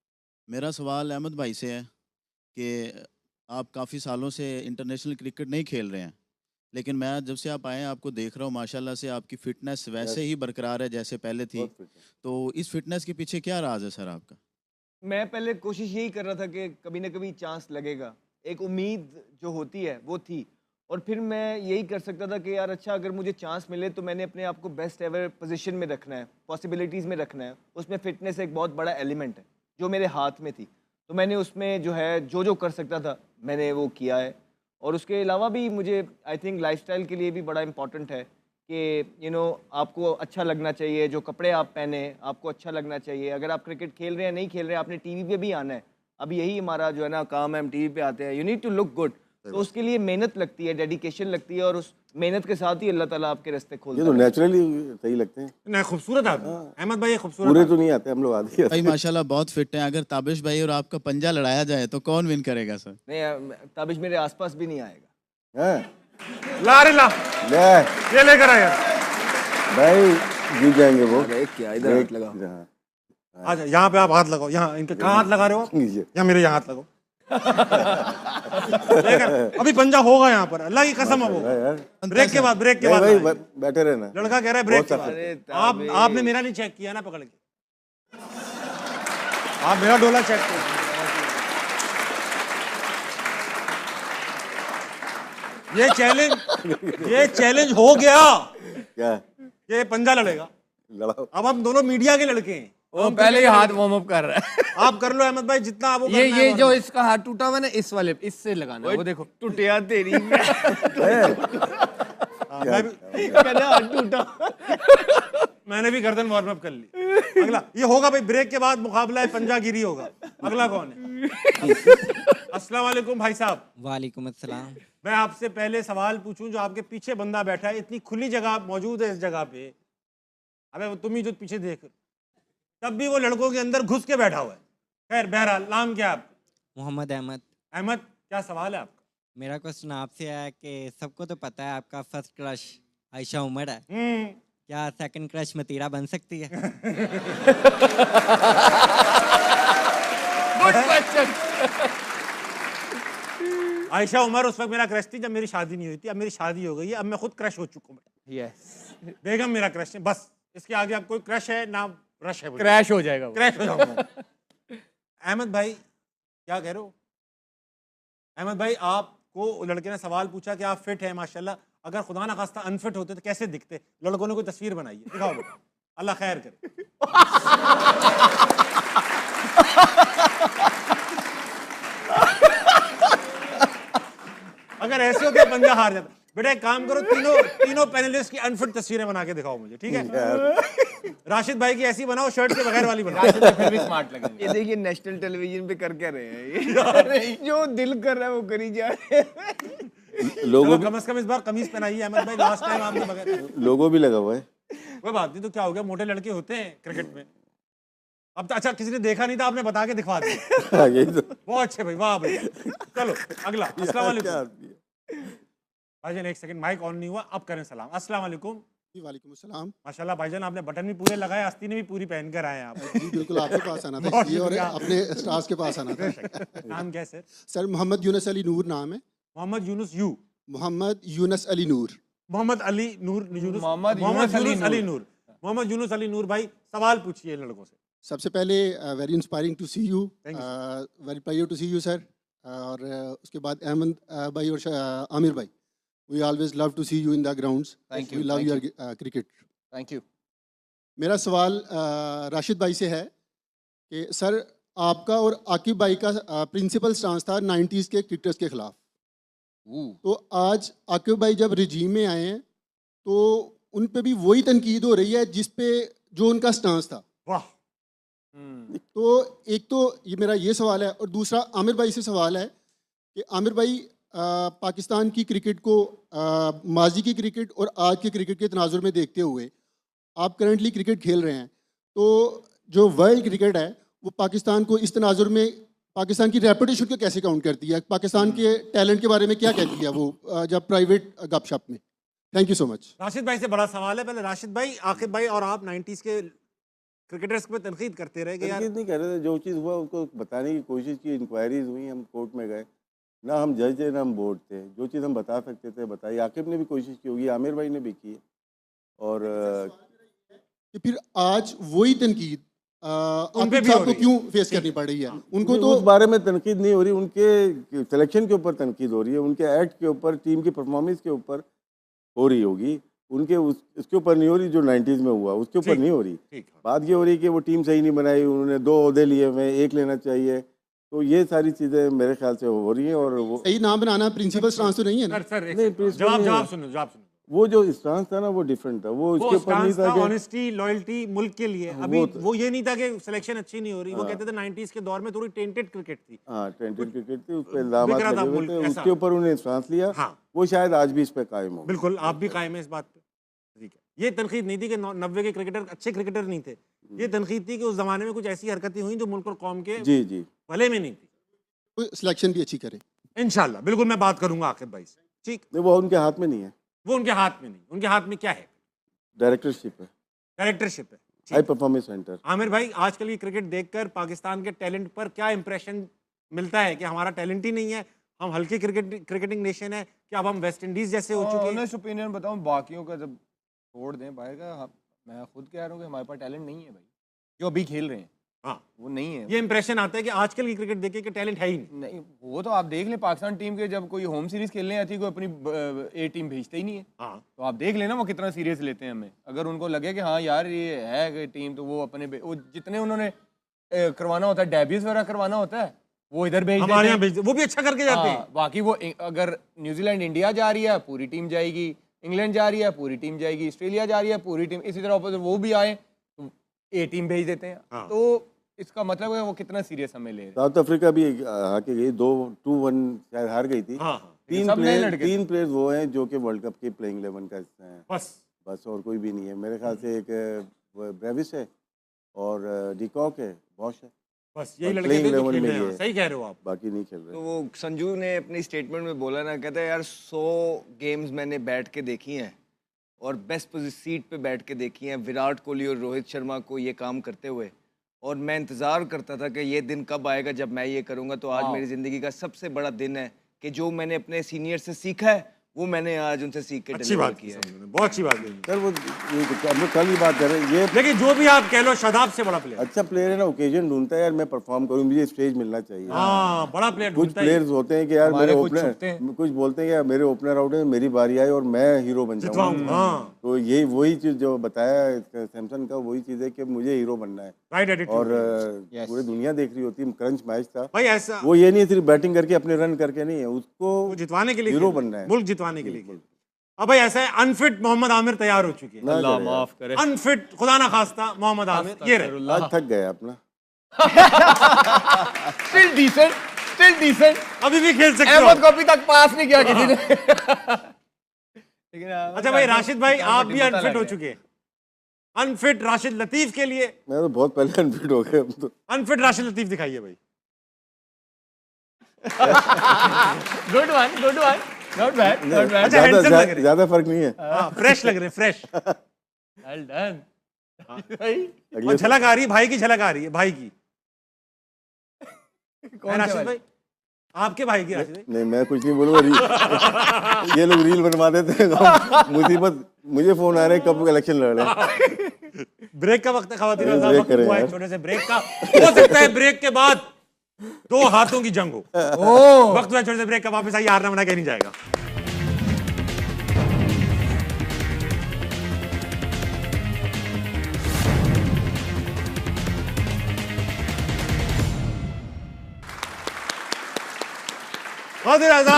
मेरा सवाल अहमद भाई से है कि आप काफ़ी सालों से इंटरनेशनल क्रिकेट नहीं खेल रहे हैं, लेकिन मैं जब से आप आए हैं आपको देख रहा हूँ, माशाल्लाह से आपकी फ़िटनेस वैसे ही बरकरार है जैसे पहले थी। तो इस फिटनेस के पीछे क्या राज है सर आपका? मैं पहले कोशिश यही कर रहा था कि कभी ना कभी चांस लगेगा, एक उम्मीद जो होती है वो थी। और फिर मैं यही कर सकता था कि यार अच्छा अगर मुझे चांस मिले तो मैंने अपने आप को बेस्ट एवर पोजीशन में रखना है, पॉसिबिलिटीज़ में रखना है। उसमें फ़िटनेस एक बहुत बड़ा एलिमेंट है जो मेरे हाथ में थी। तो मैंने उसमें जो है जो कर सकता था मैंने वो किया है। और उसके अलावा भी मुझे आई थिंक लाइफस्टाइल के लिए भी बड़ा इंपॉर्टेंट है कि आपको अच्छा लगना चाहिए। जो कपड़े आप पहने आपको अच्छा लगना चाहिए। अगर आप क्रिकेट खेल रहे हैं नहीं खेल रहे हैं, आपने टीवी पे भी आना है। अब यही हमारा जो है ना काम है, हम टीवी पे आते हैं। You need to look good. तो उसके लिए मेहनत लगती है, डेडिकेशन लगती है और उस मेहनत के साथ ही अल्लाह ताला आपके रास्ते खोलता है। ये तो नेचुरली सही लगते हैं। नहीं, खूबसूरत आदमी अहमद भाई, खूबसूरत पूरे तो नहीं आते, हम लोग आते भाई माशाल्लाह बहुत फिट हैं। अगर ताबिश भाई और आपका पंजा लड़ाया जाए तो कौन विन करेगा सर? नहीं, ताबिश मेरे आसपास भी नहीं आएगा। हैं। ला रे ला, ले ये लेकर आया भाई, जीत जाएंगे वो। क्या इधर हाथ लगा। हाँ। अच्छा यहाँ पे आप हाथ लगाओ। यहाँ इनके कहाँ हाथ लगा रहे हो आप? नीचे। यहाँ मेरे यहाँ हाथ लगाओ। लेकर अभी पंजा होगा यहाँ पर, अल्लाह की कसम है वो। यार ब्रेक के बाद भाई बैठे रहना। लड़का कह रहा है ब्रेक के बाद। अरे आपने मेरा नहीं चेक किया ना पकड़ के। आप मेरा डोला चेक करो। ये चैलेंज हो गया। क्या? ये पंजा लड़ेगा। लड़ाओ। अब हम दोनों मीडिया के लड़के हैं। वो पहले ही हाथ वार्म अप कर रहा है। आप कर लो अहमद भाई जितना आप ये जो इसका हाथ टूटा हुआ है ना, इस वाले इससे लगाना है। वो देखो टूटिया तेरी टूटा। मैंने भी गर्दन वार्म अप कर ली। अगला ये होगा भाई, ब्रेक के बाद मुकाबला है, पंजागिरी होगा। अगला कौन है? अस्सलाम वालेकुम भाई साहब। वालेकुम अस्सलाम। मैं आपसे पहले सवाल पूछूं, जो आपके पीछे बंदा बैठा है, इतनी खुली जगह मौजूद है इस जगह पे। अबे तुम ही जो पीछे देख, तब भी वो लड़कों के अंदर घुस के बैठा हुआ है। खैर बहरहाल, नाम क्या है आपका? मोहम्मद अहमद। अहमद, क्या सवाल है आपका? मेरा क्वेश्चन आपसे है कि सबको तो पता है आपका फर्स्ट क्रश आयशा उमर है, क्या सेकंड क्रश मतीरा बन सकती है? आयशा उमर उस वक्त मेरा क्रश थी जब मेरी शादी नहीं हुई थी। अब मेरी शादी हो गई है, अब मैं खुद क्रश हो चुका हूँ। यस, बेगम मेरा क्रश है, बस इसके आगे अब कोई क्रश है ना रश है। क्रैश हो जाएगा वो। क्रैश हो जाऊंगा। अहमद भाई क्या कह रहे हो? अहमद भाई आप को लड़के ने सवाल पूछा कि आप फिट हैं माशाल्लाह, अगर खुदा ना खास्ता अनफिट होते तो कैसे दिखते? लड़कों ने कोई तस्वीर बनाई है, दिखाओ बेटा, अल्लाह खैर करे। अगर ऐसे होते बंदा हार जाता। बेटा एक काम करो, तीनों पैनलिस्ट की अनफिट तस्वीरें बना के दिखाओ मुझे, ठीक है? राशिद भाई की ऐसी बनाओ, शर्ट के बगैर वाली बनाओ। राशिद भाई फिर भी स्मार्ट लगेंगे। ये देखिए नेशनल टेलीविजन पे कर क्या रहे हैं ये जो दिल कर रहा है वो करी जा रहे हैं। लोगों कम से कम इस बार कमीज पहनाई है अहमद भाई, लास्ट टाइम आपने बगैर। लोगो भी लगा हुआ है। कोई बात नहीं, तो क्या हो गया, मोटे लड़के होते हैं क्रिकेट में। अब तो अच्छा किसी ने देखा नहीं था, आपने बता के दिखवा दिया। यही तो बहुत अच्छे भाई, वाह भाई। चलो अगला। अस्सलाम वालेकुम। क्या आदमी है। भाईजान एक सेकंड, माइक ऑन नहीं हुआ, अब करें सलाम। अस्सलाम वालेकुम। जी वालेकुम अस्सलाम। माशाल्लाह भाईजान, आपने बटन भी पूरे लगाए, आस्तीन भी पूरी पहन कर आए हैं आप। जी बिल्कुल आपके पास आना था बहुत इसलिए और शुक्रिया। अपने स्टार्स के पास आना था। नाम क्या है सर? सर मोहम्मद यूनस अली नूर नाम है। मोहम्मद यूनुस यू। मोहम्मद यूनस अली नूर। मोहम्मद अली नूर यूनुस। मोहम्मद मोहम्मद यूनुस अली यूनुस अली नूर। मोहम्मद यूनुस अली नूर भाई, सवाल पूछिए लड़कों से। सबसे पहले very inspiring to see you, Thank you, very proud to see you sir. और उसके बाद अहमद भाई और आमिर भाई, we always love to see you in the grounds. Thank we you, love thank your cricket. Thank you. मेरा सवाल राशिद भाई से है कि सर आपका और आकिब भाई का प्रिंसिपल स्टांस था 90s के क्रिकेटर्स के खिलाफ। तो आज आकिब भाई जब रिजीम में आए हैं तो उन पे भी वही तनकीद हो रही है जिस पे जो उनका स्टांस था। वाह। तो एक तो ये मेरा ये सवाल है, और दूसरा आमिर भाई से सवाल है कि आमिर भाई पाकिस्तान की क्रिकेट को माजी की क्रिकेट और आज के क्रिकेट के तनाजुर में देखते हुए आप करंटली क्रिकेट खेल रहे हैं, तो जो वर्ल्ड क्रिकेट है वो पाकिस्तान को इस तनाजुर में पाकिस्तान की रेपुटेशन को कैसे काउंट करती है, पाकिस्तान के टैलेंट के बारे में क्या कहती है वो जब प्राइवेट गपशप में? Thank you so much. Rashid भाई से बड़ा सवाल है। पहले राशिद भाई, आकिब भाई और आप 90s के क्रिकेटर्स पे तनकीद करते रहे कि यार तनकीद नहीं कर रहे थे, जो चीज़ हुआ उसको बताने की कोशिश की, इंक्वायरीज हुई, हम कोर्ट में गए, ना हम जज थे ना हम बोर्ड थे, जो चीज़ हम बता सकते थे बताई। आकिब ने भी कोशिश की होगी, आमिर भाई ने भी की है। और कि फिर आज वही तनकीद उन पे आकिब भी हो साहब को रही है। क्यों फेस करनी पड़ रही है? उनको नहीं, तो उस बारे में तनकीद नहीं हो रही, उनके सिलेक्शन के ऊपर तनकीद हो रही है, उनके एक्ट के ऊपर, टीम की परफॉर्मेंस के ऊपर हो रही होगी, उनके उसके ऊपर नहीं हो रही जो 90s में हुआ, उसके ऊपर ठीक, नहीं हो रही। ठीक है। बात ये हो रही है कि वो टीम सही नहीं बनाई, उन्होंने 2 ओहदे लिए हुए, 1 लेना चाहिए, तो ये सारी चीज़ें मेरे ख्याल से हो रही हैं। और वो सही नाम बनाना प्रिंसिपल स्टांस तो नहीं है ना? सर एक नहीं, सेकंड। प्लीज जवाब नहीं जवाब है। सुनो, जवाब सुनो। वो जो स्टांस था ना वो डिफरेंट था, वो वो उसके ऊपर नहीं स्टांस था था कि ऑनेस्टी, लॉयल्टी मुल्क के लिए। हाँ, अभी वो वो ये नहीं था कि सिलेक्शन अच्छी नहीं हो रही। वो हाँ। कहते थे 90s के दौर में थोड़ी टेंटेड क्रिकेट थी। हाँ टेंटेड क्रिकेट थी, उस पर इल्जाम बिक रहा था लगे हुए मुल्क, थे, ऐसा। उसके ऊपर उन्हें स्टांस लिया। हाँ। वो शायद आज भी इस पे कायम हो। बिल्कुल, आप भी कायम है इस बात पे। ठीक है, ये तनकीद नहीं थी कि 90 के क्रिकेटर अच्छे क्रिकेटर नहीं थे। ये तनकीद थी कि उस जमाने में कुछ ऐसी हरकतें हुई जो मुल्क और कौम के जी जी भले में नहीं थी। सिलेक्शन भी अच्छी करें। इंशाल्लाह बिल्कुल मैं बात करूंगा आकिब भाई से। ठीक, नहीं, वो उनके हाथ में नहीं है, वो उनके हाथ में नहीं, उनके हाथ में क्या है? डायरेक्टरशिप है, डायरेक्टरशिप है। High performance centre. आमिर भाई, आजकल की क्रिकेट देखकर पाकिस्तान के टैलेंट पर क्या इंप्रेशन मिलता है कि हमारा टैलेंट ही नहीं है, हम हल्की क्रिकेटिंग नेशन है, कि अब हम वेस्ट इंडीज जैसे हो चुके हैं? ऑनेस्ट ओपिनियन बताऊं, बाकियों का जब छोड़ दें बाहर का, मैं खुद कह रहा हूँ कि हमारे पास टैलेंट नहीं है भाई, जो अभी खेल रहे हैं। हाँ, वो नहीं है। ये इंप्रेशन आता है कि आजकल की क्रिकेट देखे कि टैलेंट है ही नहीं। नहीं, वो तो आप देख लें, पाकिस्तान टीम के जब कोई होम सीरीज खेलने आती है, कोई अपनी ए टीम भेजते ही नहीं है। हाँ, तो आप देख लेना वो कितना सीरियस लेते हैं हमें। अगर उनको लगे कि हाँ यार ये है टीम, तो वो अपने वो जितने उन्होंने करवाना होता है, डेब्यूज वगैरह करवाना होता है, वो इधर भेज देते हमारे हैं। यहाँ भेज, वो भी अच्छा करके जाते हैं। हाँ, बाकी वो अगर न्यूजीलैंड इंडिया जा रही है पूरी टीम जाएगी, इंग्लैंड जा रही है पूरी टीम जाएगी, ऑस्ट्रेलिया जा रही है पूरी टीम, इसी तरह ऑपोजिट वो भी आए तो ए टीम भेज देते हैं। हाँ। तो इसका मतलब है वो कितना सीरियस हमें ले रहे हैं। साउथ अफ्रीका भी हाके गई, 2-1 शायद हार गई थी। हाँ, हाँ, सब नए लड़के। 3 प्लेयर्स वो हैं जो कि वर्ल्ड कप के प्लेइंग 11 का हिस्सा हैं, बस बस, और कोई भी नहीं है मेरे ख्याल से। एक ब्रेविस है और डिकॉक है, बॉश है, बस यही और लड़के playing थे जो 11 खेल में रहे हैं। ये है। सही कह रहे हो आप। बाकी नहीं खेल तो रहे। वो संजू ने अपनी स्टेटमेंट में बोला ना, कहता है यार 100 गेम्स मैंने बैठ के देखी हैं और बेस्ट सीट पे बैठ के देखी हैं विराट कोहली और रोहित शर्मा को ये काम करते हुए, और मैं इंतज़ार करता था कि ये दिन कब आएगा जब मैं ये करूँगा। तो आज मेरी ज़िंदगी का सबसे बड़ा दिन है कि जो मैंने अपने सीनियर से सीखा है वो मैंने आज उनसे सीख के अच्छी deliver बात की किया है। सर, उन्होंने बहुत अच्छी बात की। सर वो हम लोग कल ही बात कर रहे हैं, ये लेकिन जो भी आप कह लो, शादाब से बड़ा प्लेयर। अच्छा प्लेयर है ना, ओकेजन ढूंढता है यार, मैं परफॉर्म करूं, मुझे स्टेज मिलना चाहिए। हाँ, बड़ा प्लेयर कुछ ढूंढता है। प्लेयर्स होते हैं कि यार हमारे मेरे कुछ चुकते हैं। ओपनर कुछ बोलते हैं कि यार मेरे ओपनर आउट है, मेरी बारी आई और मैं हीरो बन जितवाऊं, जाऊंगा। हाँ, तो यही वही चीज जो बताया सैमसन का, वही चीज है कि मुझे हीरो बनना है। Right attitude. और Yes. पूरी दुनिया देख रही होती है, क्रंच मैच था भाई ऐसा वो, ये नहीं सिर्फ बैटिंग करके अपने रन करके नहीं है, उसको वो जितवाने के लिए हीरो खेल, बनना है। मुल्क जितवाने के लिए खेल। अब भाई ऐसा है, अनफिट मोहम्मद आमिर तैयार हो चुके हैं। ना अल्लाह करे यार। माफ करे। अनफिट खुदा ना खास्ता मोहम्मद आमिर ये रहे। आज थक गया अपना। Still decent, still decent. अभी भी खेल सकते हो। अहमद को अभी तक पास नहीं किया किसी ने। लेकिन अच्छा भाई राशिद भाई, आप भी पता अनफिट लग हो गया। चुके हैं। अनफिट राशिद लतीफ के लिए, मैं तो बहुत पहले अनफिट हो गया अब तो। अनफिट राशिद लतीफ दिखाइए भाई। Good one, good one, not bad, not bad. अच्छा, handsome लग रहे हैं। ज्यादा फर्क नहीं है। हाँ, फ्रेश लग रहे हैं, फ्रेश। वेल डन भाई। और अगले झलक आ रही है, भाई की झलक आ रही है, भाई की। कौन राशिद से भाई, आपके भाई की राशिद भाई। नहीं, मैं कुछ नहीं बोलूंगा। ये लोग रील बनवा देते हैं, मुसीबत। मुझे फोन आ रहे हैं कब इलेक्शन लड़ रहे हैं। ब्रेक का वक्त है खवातीन, ब्रेक करें हुआ है यार। छोटे से ब्रेक का। हो सकता है ब्रेक के बाद 2 हाथों की जंग हो। ओह, वक्त हुआ है छोटे से ब्रेक का, वापस आइए, हारना मना के नहीं जाएगा।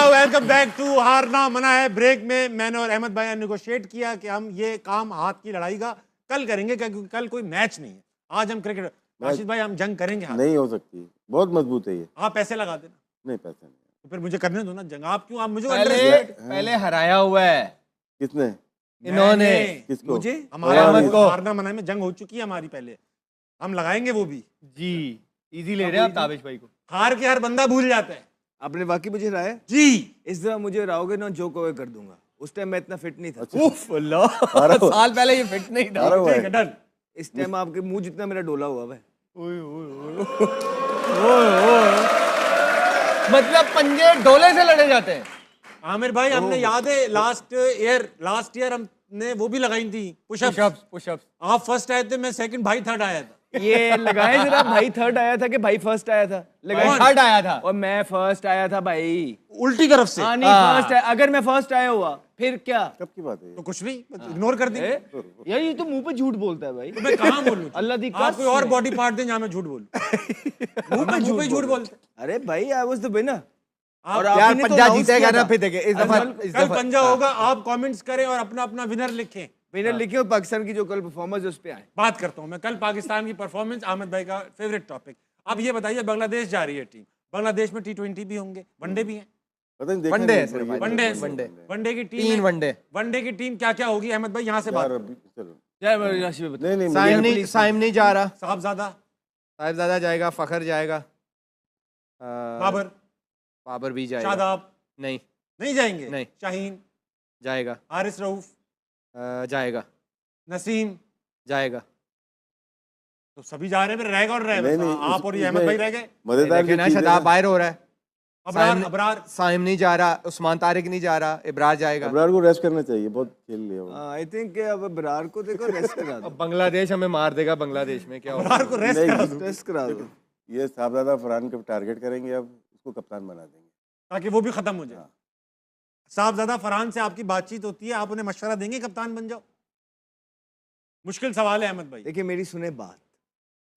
वेलकम बैक टू हारना मना है। ब्रेक में मैंने और अहमद भाई ने नेगोशिएट किया कि हम ये काम हाथ की लड़ाई का कल करेंगे, क्योंकि कल कोई मैच नहीं है। आज हम क्रिकेट, राशिद भाई हम जंग करेंगे हाथ। नहीं हो सकती, बहुत मजबूत है ये। आप पैसे लगा देना, नहीं, पैसा नहीं। तो फिर मुझे करने दो ना जंग। आप क्यों, आप मुझे पहले हराया हुआ है किसने? इन्होंने। किसको? मुझे हमारा अहमद को। हारना मना में जंग हो चुकी है हमारी पहले, हम लगाएंगे वो भी। जी, इजी ले रहे हैं आप ताबिश भाई को। हार के हर बंदा भूल जाता है आपने वाकई मुझे हराया है? जी। इस दफा मुझे हराओगे ना, जो कहोगे कर दूंगा। उस टाइम मैं इतना फिट नहीं था। उफ अल्लाह, साल पहले ये फिट नहीं था। हारा हुआ ठीक है। है, डन। इस टाइम आपके मुंह जितना मेरा डोला हुआ है। मतलब पंजे डोले से लड़े जाते हैं। आमिर भाई हमने याद है लास्ट ईयर हमने वो भी लगाई थी, पुशअप्स। Pushups, pushups. आप फर्स्ट आए थे, मैं सेकंड, भाई थर्ड आया था। ये लगाए जरा, भाई थर्ड आया था कि भाई फर्स्ट आया था? लगाए। थर्ड आया था। और मैं फर्स्ट आया था भाई। उल्टी तरफ से। हाँ नहीं, फर्स्ट है। अगर मैं फर्स्ट आया हुआ फिर क्या? कब की बात है ये? तो कुछ नहीं, इग्नोर कर दी। यार ये तो मुंह पे झूठ बोलता है भाई। तो मैं कहाँ बोलूं? अल्लाह दी आप कोई और कसम। बॉडी पार्ट दें जहाँ मैं झूठ बोलूं। मुंह पे झूठ बोलते। अरे भाई आई वाज द विनर। और आप- आपने यार तो पंजा announce जीतेगा किया ना था। फिर देखे इस दफा, इस कल दफा पंजा होगा, आप कमेंट्स करें और अपना अपना विनर लिखें। विनर लिखे और पाकिस्तान की जो कल परफॉर्मेंस उस पे आए। बात करता हूं मैं कल पाकिस्तान की परफॉर्मेंस, अहमद भाई का फेवरेट टॉपिक। अब ये बताइए, बांग्लादेश जा रही है टीम, बांग्लादेश में T20 भी होंगे, वनडे भी हैं। पता नहीं, देखा वनडे नहीं है सिर्फ, पड़ी। One day one day. वनडे की टीम 3 वनडे। वनडे की टीम क्या क्या होगी अहमद भाई, यहाँ से बात यार अभी चलो। जय राशि में नहीं नहीं, साइम नहीं जा रहा, साहबजादा, साहिबजादा जाएगा, फखर जाएगा, बाबर, बाबर भी जाएगा। शादाब नहीं नहीं जाएंगे, नहीं। शाहीन, जाएगा, हारिस रऊफ, जाएगा, नसीम, जाएगा। तो सभी जा रहे हैं, फिर रहेगा और नहीं, रहेगा। नहीं, आप और ये इसमें अहमद भाई रह गए। मजेदार देखे जो ना, चीज़ है शदाब बाहर हो रहा है, अबरार, अबरार साइम नहीं जा रहा, उस्मान तारिक नहीं जा रहा, इब्रार जाएगा। अबरार को रेस्ट करना चाहिए, बहुत खेल लिया वो। आई थिंक अब बरार को देखो रेस्ट करा दो। अब बांग्लादेश हमें मार देगा, बांग्लादेश में क्या होगा? अबरार को रेस्ट करा दो, रेस्ट करा दो। ये साहबजादा फरहान को टारगेट करेंगे, अब उसको कप्तान बना देंगे। ताकि वो भी खत्म हो जाए। साहबजादा फरहान से आपकी बातचीत होती है, आप उन्हें मशवरा देंगे कप्तान बन जाओ? मुश्किल सवाल है अहमद भाई। देखिए मेरी सुने बात,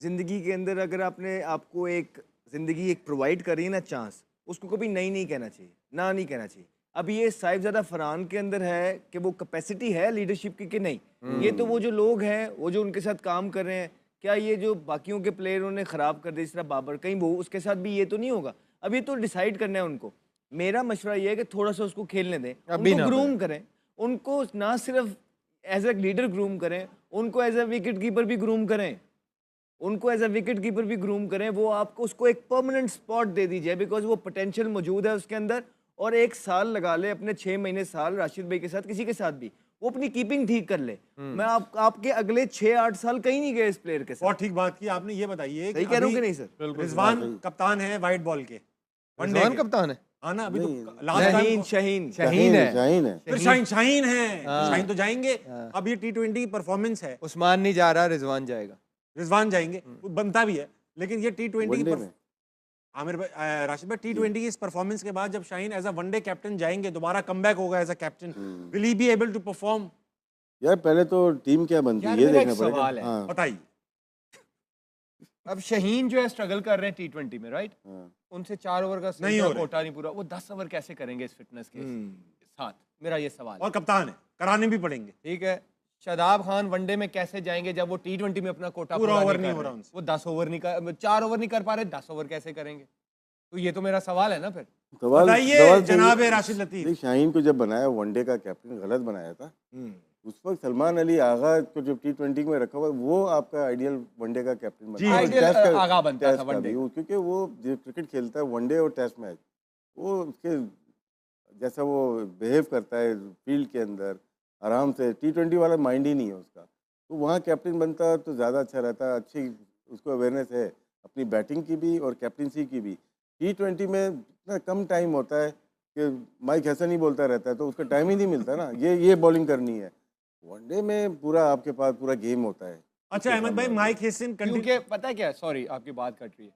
जिंदगी के अंदर अगर आपने आपको एक जिंदगी एक प्रोवाइड करी है ना चांस, उसको कभी नहीं कहना चाहिए, ना नहीं कहना चाहिए। अब ये साहिबजादा फरहान के अंदर है कि वो कैपेसिटी है लीडरशिप की कि नहीं। ये तो वो जो लोग हैं, वो जो उनके साथ काम कर रहे हैं, क्या ये जो बाकियों के प्लेयरों ने खराब कर दिया, इस तरह बाबर, कहीं वो उसके साथ भी ये तो नहीं होगा। अब ये तो डिसाइड करना है उनको। मेरा मशवरा ये है कि थोड़ा सा उसको खेलने दें, अभी उनको ना ग्रूम करें, उनको ना सिर्फ एज ए लीडर ग्रूम करें, उनको एज ए विकेट कीपर भी ग्रूम करें, उनको एज ए विकेट कीपर भी ग्रूम करें। वो आपको उसको एक परमानेंट स्पॉट दे दीजिए, बिकॉज वो पोटेंशियल मौजूद है उसके अंदर। और 1 साल लगा ले, अपने 6 महीने साल राशिद भाई के साथ, किसी के साथ भी, वो अपनी कीपिंग ठीक कर ले। मैं आपके अगले 6-8 साल कहीं नहीं गए इस प्लेयर के साथ। बहुत ठीक बात की आपने। ये बताइए सही कह रहा हूँ कि नहीं सर? रिजवान कप्तान है वाइट बॉल के, वनडे रिजवान के। कप्तान है। हाँ ना, अभी तो नहीं, लास्ट शाहीन टाइम शाहीन शाहीन है, शाहीन है। फिर शाहीन है, शाहीन तो जाएंगे। अब ये T20 की परफॉर्मेंस है, उस्मान नहीं जा रहा, रिजवान जाएगा। रिजवान जाएंगे, वो बनता भी है, लेकिन ये T20 की वनडे में आमिर भाई, राशिद भाई, T20 की इस परफॉर्मेंस के बाद जब Shaheen as a one day captain जाएंगे, दोबारा कमबैक होगा as a captain, will he be able to perform? यार पहले तो टीम क्या बनती यार है ये मेरा एक देखना पड़ेगा। सवाल है। हाँ, बताइए। अब शाहीन जो है स्ट्रगल कर रहे हैं T20 में, राइट? हाँ। उनसे 4 ओवर का नहीं हो रहा। कोटा नहीं पूरा, वो 10 ओवर कैसे करेंगे इस फिटनेस के साथ? मेरा ये सवाल है। और कप्तान है, कराने भी पड़ेंगे। ठीक है, शादाब खान वनडे में कैसे जाएंगे जब वो T20 में अपना कोटा पूरा ओवर नहीं कर हो रहे? रहा उनसे। वो 10 ओवर नहीं कर, 4 ओवर नहीं कर पा रहे, 10 ओवर कैसे करेंगे? तो ये तो मेरा सवाल है ना फिर। बताइए सवाल तो जनाब ये- राशिद लतीफ। देख, शाहीन को जब बनाया वनडे का कैप्टन गलत बनाया था। उस वक्त सलमान अली आगा को जब T20 में रखा हुआ, वो आपका आइडियल वनडे का कैप्टन जी, बना। आइडियल आगा बनता था वनडे का। क्योंकि वो जो क्रिकेट खेलता है वनडे और टेस्ट मैच, वो उसके जैसा वो बिहेव करता है फील्ड के अंदर आराम से, T20 वाला माइंड ही नहीं है उसका, तो वहाँ कैप्टन बनता तो ज़्यादा अच्छा रहता। अच्छी उसको अवेयरनेस है अपनी बैटिंग की भी और कैप्टनसी की भी। T20 में इतना कम टाइम होता है कि माइक हैसन ही बोलता रहता है, तो उसका टाइम ही नहीं मिलता ना, ये बॉलिंग करनी है। वनडे में पूरा आपके पास पूरा गेम होता है। अच्छा अहमद भाई, माइक हेसन क्योंकि पता है क्या, सॉरी आपकी बात कट रही है,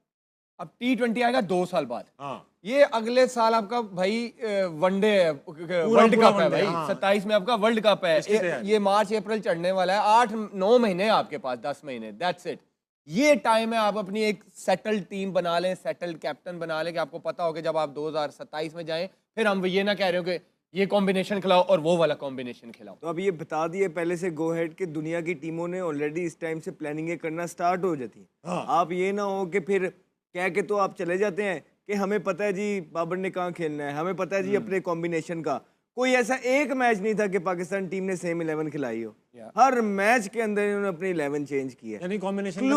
अब T20 आएगा 2 साल बाद, हाँ, ये अगले साल आपका भाई वनडे वर्ल्ड पूरा कप है वनडे, भाई, हाँ। 27 में आपका वर्ल्ड कप है। इसकी तैयारी। ये मार्च अप्रैल चढ़ने वाला है, 8-9 महीने हैं आपके पास, 10 महीने, दैट्स इट। ये टाइम है, आप अपनी एक सेटल्ड टीम बना लें, सेटल्ड कैप्टन बना लें, कि आपको पता हो कि जब आप 2027 में जाएं, फिर हम ये ना कह रहे हो कि ये कॉम्बिनेशन खिलाओ और वो वाला कॉम्बिनेशन खिलाओ। तो अब ये बता दिए पहले से गो हेड कि दुनिया की टीमों ने ऑलरेडी इस टाइम से प्लानिंग करना स्टार्ट हो जाती है। हाँ। आप ये ना हो कि फिर कह के तो आप चले जाते हैं कि हमें पता है जी बाबर ने कहाँ खेलना है, हमें पता है जी अपने कॉम्बिनेशन का। कोई ऐसा एक मैच नहीं था कि पाकिस्तान टीम ने सेम 11 खिलाई हो। हर मैच के अंदर इन्होंने अपनी 11 चेंज की है। यानी कॉम्बिनेशन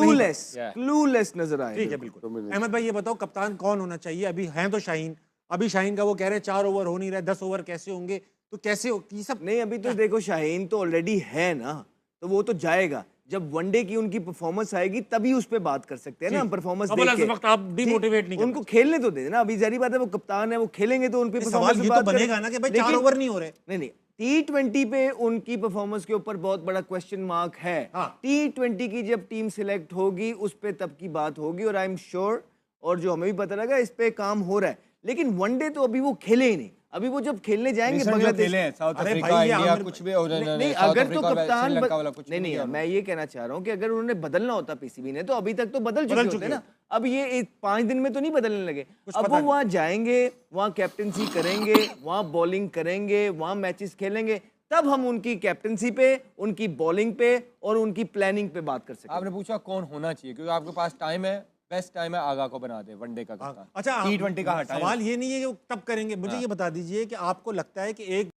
क्लूलेस नजर आए। ठीक है, बिल्कुल। अहमद भाई ये बताओ, कप्तान कौन होना चाहिए? अभी हैं तो शाहीन, अभी शाहीन का वो कह रहे हैं 4 ओवर हो नहीं रहे, 10 ओवर कैसे होंगे, तो कैसे हो ये सब? नहीं, अभी तो देखो शाहीन तो ऑलरेडी है ना, तो वो तो जाएगा। जब वनडे की उनकी परफॉर्मेंस आएगी तभी उस पर बात कर सकते हैं ना, हम परफॉर्मेंस अब देख के। वक्त आप डिमोटिवेट नहीं उनको खेलने तो दे देना, अभी जारी बात है वो कप्तान है, वो खेलेंगे तो उन पे सवाल परफॉर्मेंस ये तो बनेगा ना कि भाई 4 ओवर नहीं हो रहे। नहीं नहीं, T20 पे उनकी परफॉर्मेंस के ऊपर बहुत बड़ा क्वेश्चन मार्क है। हाँ। T20 की जब टीम सिलेक्ट होगी उस पे तब की बात होगी, और आई एम श्योर, और जो हमें भी पता लगा इस पे काम हो रहा है। लेकिन वनडे तो अभी वो खेले ही नहीं, अभी वो जब खेलने जाएंगे Recent जो बांग्लादेश, खेले हैं, साउथ अरे अफ्रीका, भाई, ये इंडिया, आमिर कुछ भी हो नहीं, जाए, नहीं साउथ अगर तो अफ्रीका, कप्तान श्रीलंका वाला कुछ नहीं नहीं, किया मैं ये कहना चाह रहा हूँ कि अगर उन्होंने बदलना होता पीसीबी ने, तो अभी तक तो बदल बदल चुके चुके होते ना। अब ये 5 दिन में तो नहीं बदलने लगे। अब पता वो वहाँ जाएंगे, वहाँ कैप्टनसी करेंगे, वहाँ बॉलिंग करेंगे, वहाँ मैचेस खेलेंगे, तब हम उनकी कैप्टनसी पे, उनकी बॉलिंग पे और उनकी प्लानिंग पे बात कर सकते हैं। आपने पूछा कौन होना चाहिए, क्योंकि आपके पास टाइम है, बेस्ट टाइम है, आगा को बना दे वनडे का कप्तान। अच्छा, T20 का हटाएं। सवाल ये नहीं है कि वो तब करेंगे, मुझे ये बता दीजिए कि आपको लगता है कि एक